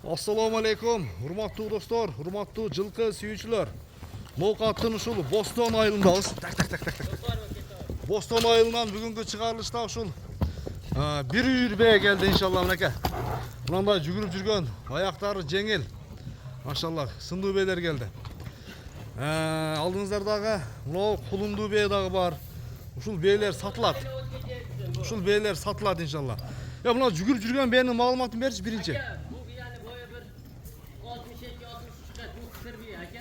Assalamu alaikum, hurmatlı dostlar, hurmatlı жылқы сүйүүчүлөр. Ноокаттын ушул Бостон айылындабыз. Бостон айылынан бүгүнкү чыгарылышта ушул бир үйүр бээ келди иншалла мынакей. Мынандай жүгүрүп жүргөн, аяктары жеңил. Машалла, сындуу бээлер келди. Алдыңыздардагы мына кулундуу бээ дагы бар. Ушул бээлер сатылат. Ушул бээлер сатылат иншалла. Ya mına жүгүрүп жүргөн бээнин маалыматын берчи биринчи.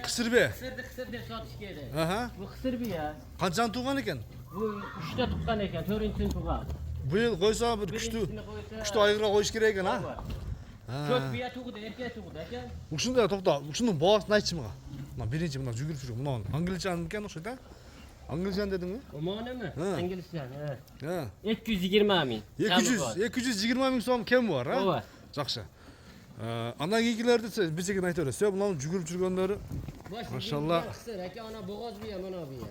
Kısır be. Kısır diye satış gerek. Aha. Bu kısır bir ya. Kaçan tuğan eken? Bu 3'te tutkan eken, 4'üncüsünü tuğan. Bu yıl koysa bir küştü ayıra koyuş gerek eken ha? Çok bir ya tuğdu, erkeğe tuğdu eken. Uşunda tokta, uşunun boğazını aytçı mı? Birinci mına жүгүрүп жүргөн. Mına Angilcan mıken oşu da? Angilcan dedin mi? O mağına mı? İngilizcan, he. 220 min. 220 min so'm kem var ha? O var. Жақсы. Ана кейкілерді біз екен айта бересіз. Мынау жүгіріп жүргендері. Машалла. Kısır, eken ana boğaz bir ya, mana bir ya.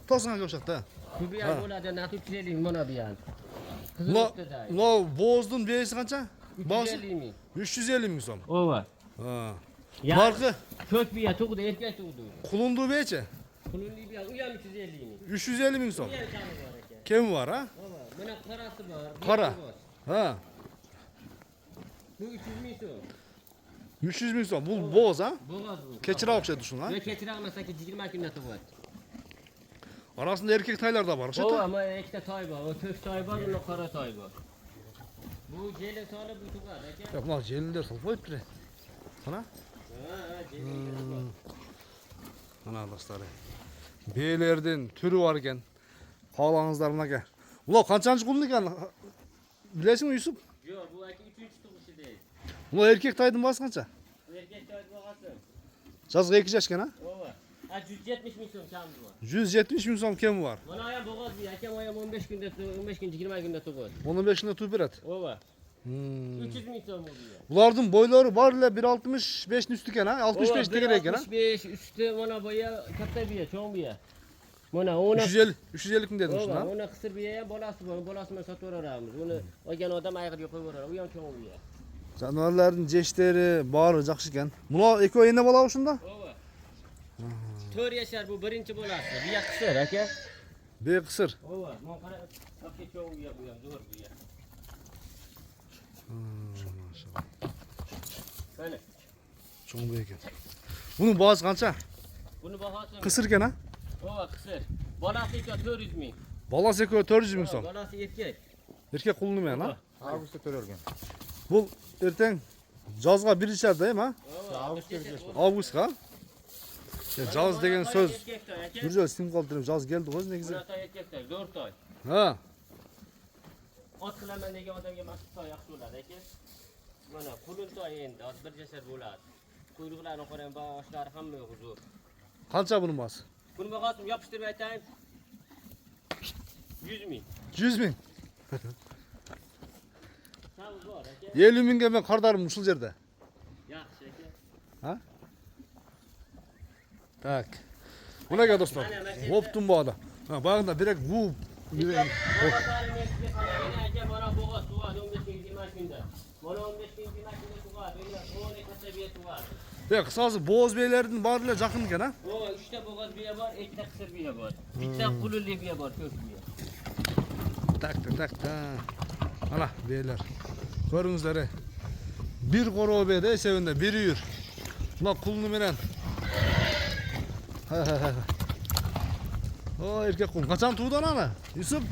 Tosuna köşekte. Bu bir ya böyle natı çizelim mana bir ya. Mынау boğazdың бейесі қанша? 350 min. 350 min so'm. O var. Markı? Kök bir ya tuğdu, erkeğe tuğdu. Kulunduğu beyçe? Kulun bir ya, uyan 350 min. 350 min so'm. Uyan kanı var eken. Kemi var ha? O var. Buna parası var. Para. Ha. Bu 300 min so'm. 300 min so'm. Bu boğaz ha? Boğaz bu. Keçire okşaydı şunu ha? Ve keçire almasa ki 20 günde tuğat. Arasında erkek taylar da var. O ama ekte tay var. O kök tay var, o kara tay var. Bu jeli salı bu tuğat. Ya bunlar jeliler sol koyup bire. Sana? Ha, jeli. Ana dostlar. Beylerden türü var eken. Kağlanızlar mınake. Ulan kançancı kulun eken? Bilesin mi Yusuf? Yok bu iki 3. tuğuşu değil. Ulan erkek taydın bası kança? Bu erkek tay bağası. Жазғы 2 yaşken ha? O var. Ha 170 min so'm kamı var. 170 min so'm kemi var. Bana ayağım boğaz bir. Hakem ayağım 15 günde 15 gün 20 günde tuğat. Onun 5'inde tüy beret. O var. 300 min so'm oluyor. Bulardın boyları var ile 1.65'in üstü ken ha? 65 tekere eken ha? 65 üstü bana boya katta bir ya, çoğun bir ya. Bana ona 350 min dedin şuna. ona kısır bir ya, bolası var. Bolasını satır aramız. Onu o gen adam ayakı yok koyuyor. Uyan çoğun bir ya. Canavarların ceşleri, bağırı jakşı ken. Buna eko yine bala uşunda? O var. Tör yaşar bu birinci bolası. Bir ya kısır hake. Bir kısır. O var. Mon kara hake çoğun bir ya bu ya. Zor bir ya. Böyle. Çoğun bir eken. Bunun boğazı kança? Bunu bahasın. Kısır ken ha? O var kısır. Bolası ise 400 min. Balası eko 400 min so'm. Bolası erkek. Erkek kulunu men ha? Avgust'ta törölgen. Bu erten жазға birişer değil mi ha? Avgust'a. Jaz degen söz. Bir жол sim kaldırım. Jaz geldi qo'z negizi. Buna tay erkekler 4 ay. Ha. Ot qilaman degan odamga maqsad toy yaxshi bo'ladi aka. Mana qulun toy endi bir jasad bo'ladi. Quyruqlarini qarang, boshlari hamma huzur. Qancha bunun bası? Buni bag'osim yopishtirib aytayim. 100 min. 100 min. Savuz bor aka. 50 minge ben qardarım uşul jerde. Yaxshi aka. Ha? Tak. Bunaqa dostlar. Hoptum bu adam. Ha, bağında direkt bu Aka mana bo'g'oz tug'adi 15 kun 20 kunda. Mana 15 kun 20 kunda tug'adi. O'g'li kasabiya tug'adi. Ve kısası boğaz beylerden barıyla yakın iken ha? O 3 bo'g'oz biya bor, 2 qisir biya bor. Bitta qulunli biya bor, ko'k biya. Tak. Ana beyler. Görüңүздөр. Bir koro bey de sevinde bir yür. Buna kulunu menen. O erkek kulun. Kaçan tuğdan ana? Yusuf?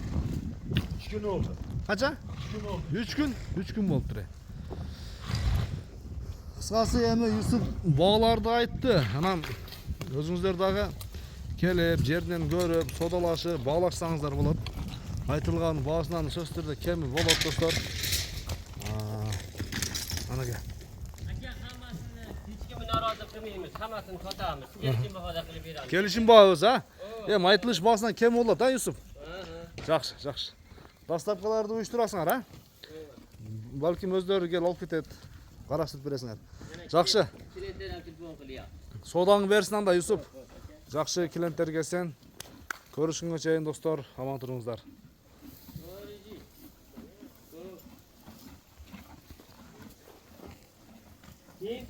3 gün oldu. Kaça? 3 gün oldu. 3 gün? 3 gün oldu. Kısası endi Yusuf bağlarda aytты. Anam özüңүздөр dagы kelip жерден көрүp, sodalaşıp, bağlaşsаңыздар болот. Айтылган баасынан сөздөрдө кеми болот достор. Ana gel. Aka hammasini hech kimni norozi qilmaymiz, hammasini sotamiz. Kelishim bahoda qilib beramiz. Kelişim bağız ha? Aytılış bağısından kem olot ha Yusuf? Жақсы. Dastapkalarda uyuşturasыңар ha? Balkim özleri gel alıp ketet. Karıştırıp beresiңер. Жақсы. Klientlerden telefon qilya. Sodaң bersin anda Yusuf. Жақсы klientler gelsen. Görüşüngө çeyin dostlar. Aman turunuzlar. Keyin